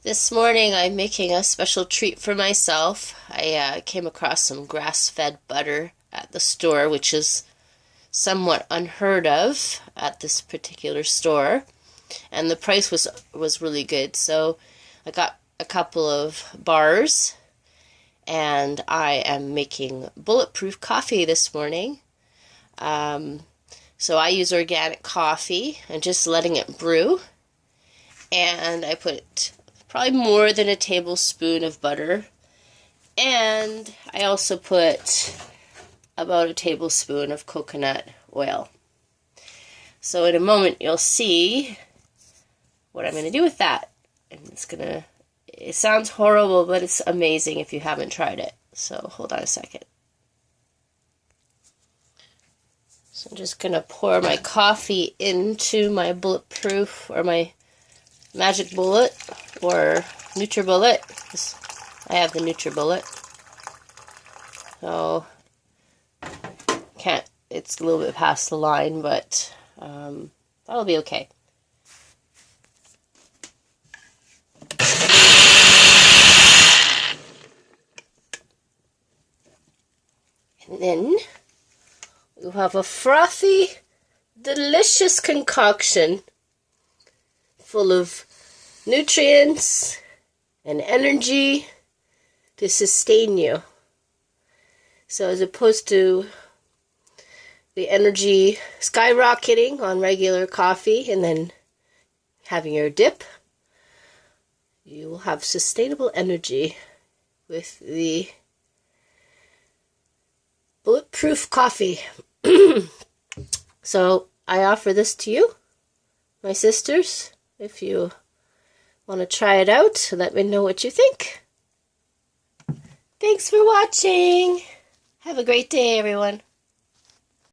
This morning I'm making a special treat for myself. I came across some grass-fed butter at the store, which is somewhat unheard of at this particular store, and the price was really good. So I got a couple of bars, and I am making bulletproof coffee this morning. So I use organic coffee and just letting it brew, and I put probably more than a tablespoon of butter, and I also put about a tablespoon of coconut oil. So in a moment you'll see what I'm going to do with that, and it sounds horrible, but it's amazing if you haven't tried it. So hold on a second. So I'm just going to pour my coffee into my bulletproof, or my Magic Bullet, or NutriBullet. I have the NutriBullet. So it's a little bit past the line, but that'll be okay. And then you have a frothy, delicious concoction full of nutrients and energy to sustain you. So as opposed to the energy skyrocketing on regular coffee and then having your dip, you will have sustainable energy with the bulletproof coffee. So I offer this to you, my sisters. If you want to try it out, let me know what you think. Thanks for watching. Have a great day, everyone.